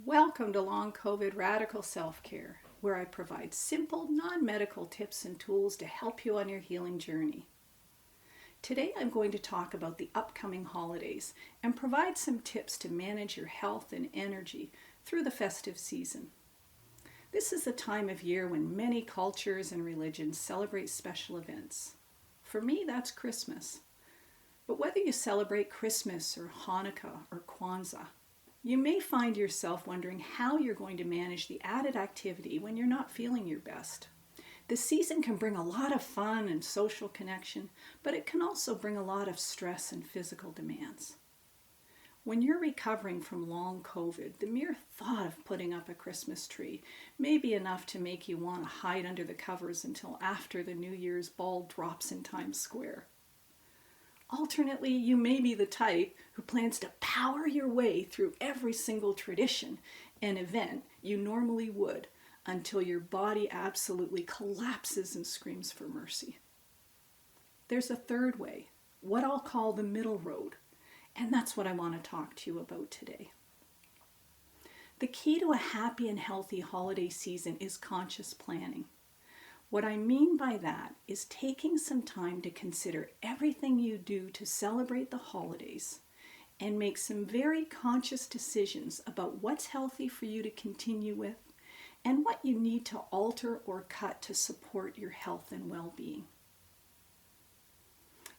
Welcome to Long COVID Radical Self-Care, where I provide simple, non-medical tips and tools to help you on your healing journey. Today I'm going to talk about the upcoming holidays and provide some tips to manage your health and energy through the festive season. This is the time of year when many cultures and religions celebrate special events. For me, that's Christmas. But whether you celebrate Christmas or Hanukkah or Kwanzaa, you may find yourself wondering how you're going to manage the added activity when you're not feeling your best. The season can bring a lot of fun and social connection, but it can also bring a lot of stress and physical demands. When you're recovering from long COVID, the mere thought of putting up a Christmas tree may be enough to make you want to hide under the covers until after the New Year's ball drops in Times Square. Alternately, you may be the type who plans to power your way through every single tradition and event you normally would until your body absolutely collapses and screams for mercy. There's a third way, what I'll call the middle road, and that's what I want to talk to you about today. The key to a happy and healthy holiday season is conscious planning. What I mean by that is taking some time to consider everything you do to celebrate the holidays and make some very conscious decisions about what's healthy for you to continue with and what you need to alter or cut to support your health and well-being.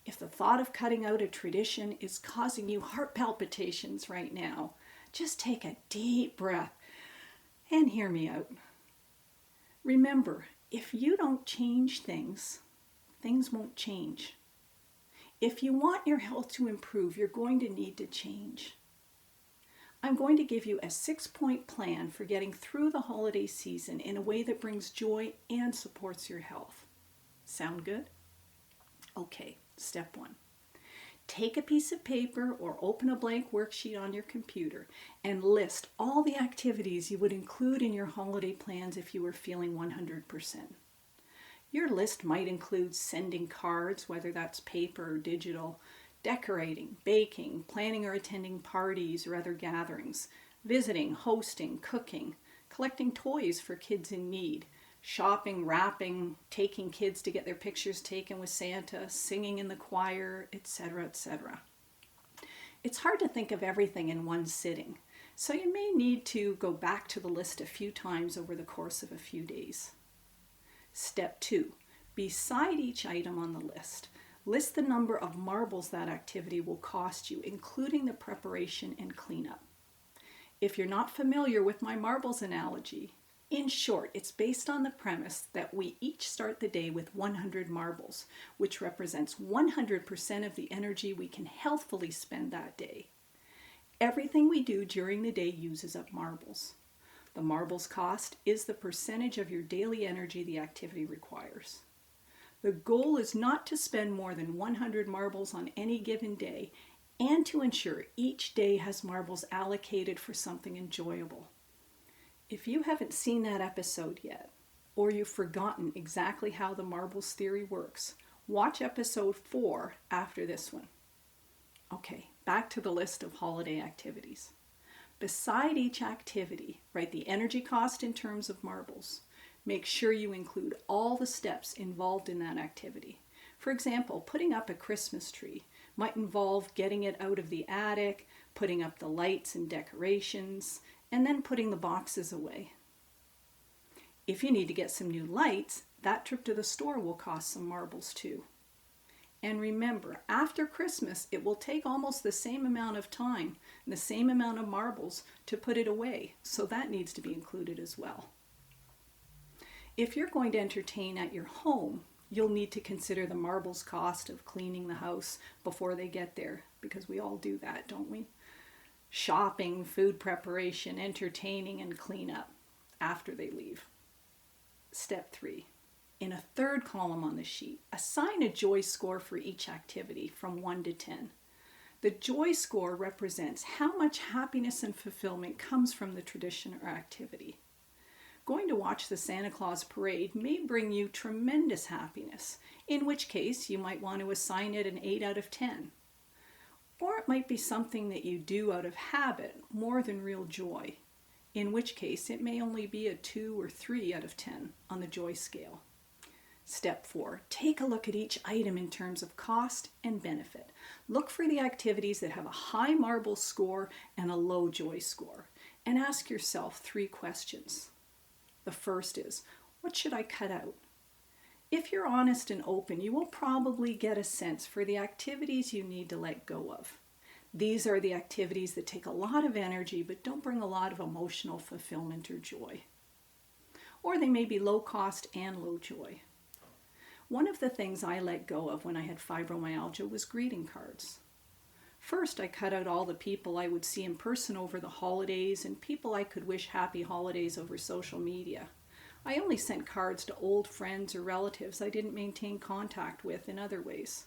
If the thought of cutting out a tradition is causing you heart palpitations right now, just take a deep breath and hear me out. Remember, if you don't change things, things won't change. If you want your health to improve, you're going to need to change. I'm going to give you a 6-point plan for getting through the holiday season in a way that brings joy and supports your health. Sound good? Okay, step 1. Take a piece of paper or open a blank worksheet on your computer and list all the activities you would include in your holiday plans if you were feeling 100%. Your list might include sending cards, whether that's paper or digital, decorating, baking, planning or attending parties or other gatherings, visiting, hosting, cooking, collecting toys for kids in need, shopping, wrapping, taking kids to get their pictures taken with Santa, singing in the choir, etc., etc. It's hard to think of everything in one sitting, so you may need to go back to the list a few times over the course of a few days. Step 2. Beside each item on the list the number of marbles that activity will cost you, including the preparation and cleanup. If you're not familiar with my marbles analogy, in short, it's based on the premise that we each start the day with 100 marbles, which represents 100% of the energy we can healthfully spend that day. Everything we do during the day uses up marbles. The marbles cost is the percentage of your daily energy the activity requires. The goal is not to spend more than 100 marbles on any given day and to ensure each day has marbles allocated for something enjoyable. If you haven't seen that episode yet, or you've forgotten exactly how the marbles theory works, watch episode 4 after this one. Okay, back to the list of holiday activities. Beside each activity, write the energy cost in terms of marbles. Make sure you include all the steps involved in that activity. For example, putting up a Christmas tree might involve getting it out of the attic, putting up the lights and decorations, and then putting the boxes away. If you need to get some new lights, that trip to the store will cost some marbles too. And remember, after Christmas, it will take almost the same amount of time and the same amount of marbles to put it away, so that needs to be included as well. If you're going to entertain at your home, you'll need to consider the marbles cost of cleaning the house before they get there, because we all do that, don't we? Shopping, food preparation, entertaining, and cleanup after they leave. Step 3. In a third column on the sheet, assign a joy score for each activity from 1 to 10. The joy score represents how much happiness and fulfillment comes from the tradition or activity. Going to watch the Santa Claus parade may bring you tremendous happiness, in which case you might want to assign it an 8 out of 10. Or it might be something that you do out of habit more than real joy, in which case it may only be a 2 or 3 out of 10 on the joy scale. Step 4, take a look at each item in terms of cost and benefit. Look for the activities that have a high marble score and a low joy score, and ask yourself 3 questions. The first is, what should I cut out? If you're honest and open, you will probably get a sense for the activities you need to let go of. These are the activities that take a lot of energy but don't bring a lot of emotional fulfillment or joy. Or they may be low cost and low joy. One of the things I let go of when I had fibromyalgia was greeting cards. First, I cut out all the people I would see in person over the holidays and people I could wish happy holidays over social media. I only sent cards to old friends or relatives I didn't maintain contact with in other ways.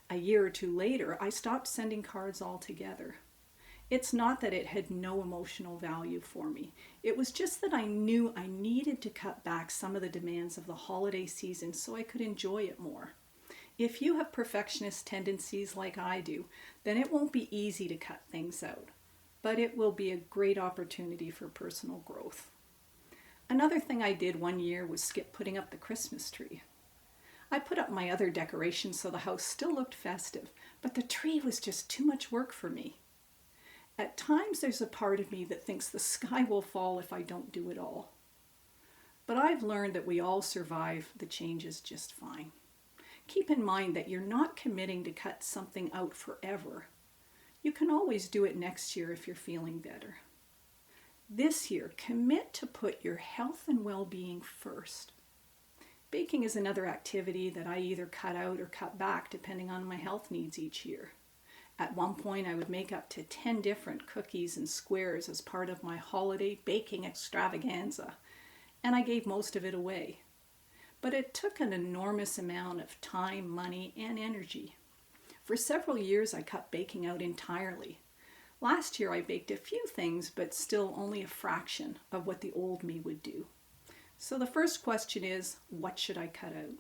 A year or 2 later, I stopped sending cards altogether. It's not that it had no emotional value for me. It was just that I knew I needed to cut back some of the demands of the holiday season so I could enjoy it more. If you have perfectionist tendencies like I do, then it won't be easy to cut things out, but it will be a great opportunity for personal growth. Another thing I did one year was skip putting up the Christmas tree. I put up my other decorations so the house still looked festive, but the tree was just too much work for me. At times there's a part of me that thinks the sky will fall if I don't do it all. But I've learned that we all survive the changes just fine. Keep in mind that you're not committing to cut something out forever. You can always do it next year if you're feeling better. This year, commit to put your health and well-being first. Baking is another activity that I either cut out or cut back depending on my health needs each year. At one point, I would make up to 10 different cookies and squares as part of my holiday baking extravaganza, and I gave most of it away. But it took an enormous amount of time, money, and energy. For several years, I cut baking out entirely. Last year, I baked a few things, but still only a fraction of what the old me would do. So the first question is, what should I cut out?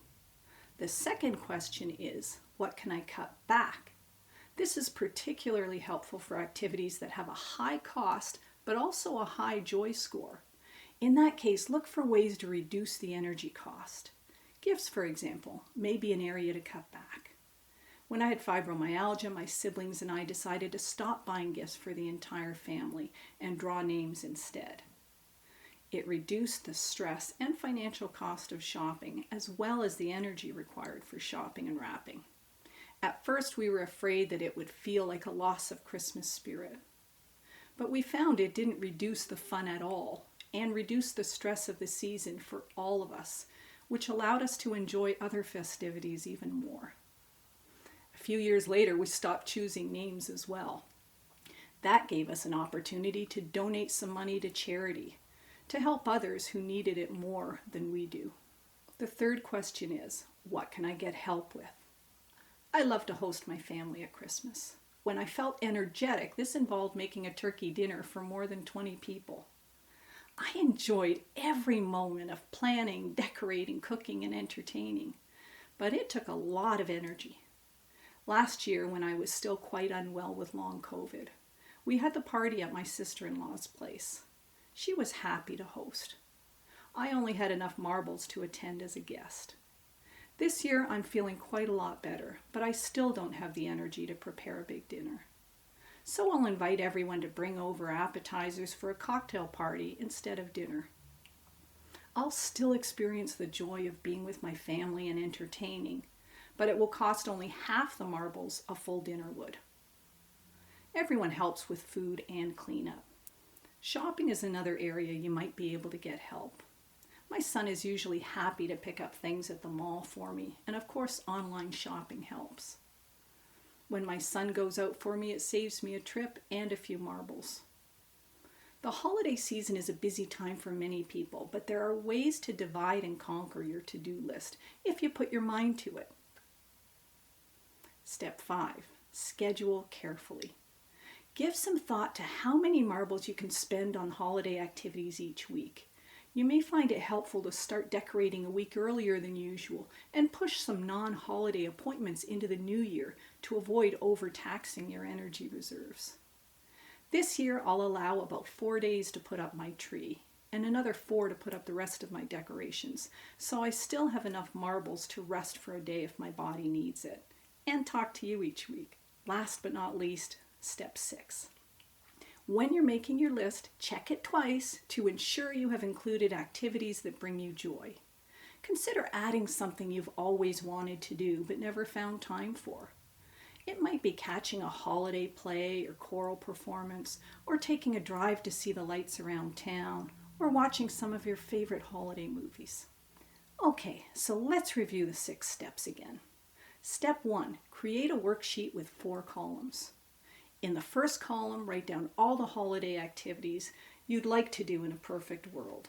The second question is, what can I cut back? This is particularly helpful for activities that have a high cost, but also a high joy score. In that case, look for ways to reduce the energy cost. Gifts, for example, may be an area to cut back. When I had fibromyalgia, my siblings and I decided to stop buying gifts for the entire family and draw names instead. It reduced the stress and financial cost of shopping, as well as the energy required for shopping and wrapping. At first, we were afraid that it would feel like a loss of Christmas spirit. But we found it didn't reduce the fun at all and reduce the stress of the season for all of us, which allowed us to enjoy other festivities even more. A few years later, we stopped choosing names as well. That gave us an opportunity to donate some money to charity, to help others who needed it more than we do. The third question is, what can I get help with? I love to host my family at Christmas. When I felt energetic, this involved making a turkey dinner for more than 20 people. I enjoyed every moment of planning, decorating, cooking, and entertaining, but it took a lot of energy. Last year, when I was still quite unwell with long COVID, we had the party at my sister-in-law's place. She was happy to host. I only had enough marbles to attend as a guest. This year, I'm feeling quite a lot better, but I still don't have the energy to prepare a big dinner. So I'll invite everyone to bring over appetizers for a cocktail party instead of dinner. I'll still experience the joy of being with my family and entertaining, but it will cost only half the marbles a full dinner would. Everyone helps with food and cleanup. Shopping is another area you might be able to get help. My son is usually happy to pick up things at the mall for me, and of course online shopping helps. When my son goes out for me, it saves me a trip and a few marbles. The holiday season is a busy time for many people, but there are ways to divide and conquer your to-do list if you put your mind to it. Step 5, schedule carefully. Give some thought to how many marbles you can spend on holiday activities each week. You may find it helpful to start decorating a week earlier than usual and push some non-holiday appointments into the new year to avoid overtaxing your energy reserves. This year I'll allow about 4 days to put up my tree and another 4 to put up the rest of my decorations, so I still have enough marbles to rest for a day if my body needs it, and talk to you each week. Last but not least, step 6. When you're making your list, check it twice to ensure you have included activities that bring you joy. Consider adding something you've always wanted to do but never found time for. It might be catching a holiday play or choral performance, or taking a drive to see the lights around town, or watching some of your favorite holiday movies. Okay, so let's review the 6 steps again. Step 1, create a worksheet with 4 columns. In the first column, write down all the holiday activities you'd like to do in a perfect world.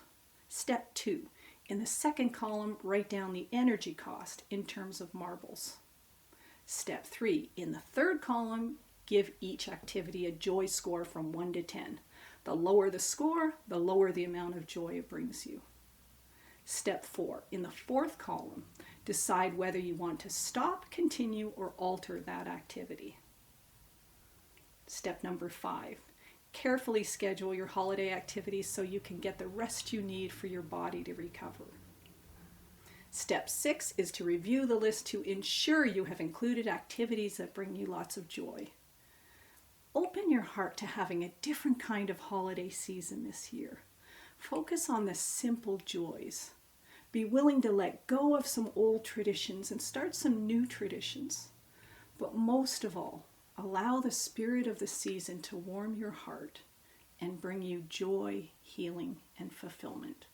Step 2, in the second column, write down the energy cost in terms of marbles. Step 3, in the third column, give each activity a joy score from 1 to 10. The lower the score, the lower the amount of joy it brings you. Step 4, in the fourth column, decide whether you want to stop, continue, or alter that activity. Step number 5, carefully schedule your holiday activities so you can get the rest you need for your body to recover. Step 6 is to review the list to ensure you have included activities that bring you lots of joy. Open your heart to having a different kind of holiday season this year. Focus on the simple joys. Be willing to let go of some old traditions and start some new traditions. But most of all, allow the spirit of the season to warm your heart and bring you joy, healing, and fulfillment.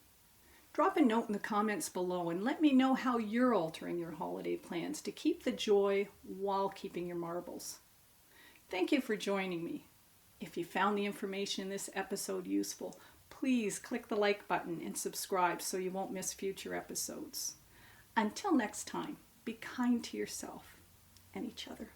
Drop a note in the comments below and let me know how you're altering your holiday plans to keep the joy while keeping your marbles. Thank you for joining me. If you found the information in this episode useful, please click the like button and subscribe so you won't miss future episodes. Until next time, be kind to yourself and each other.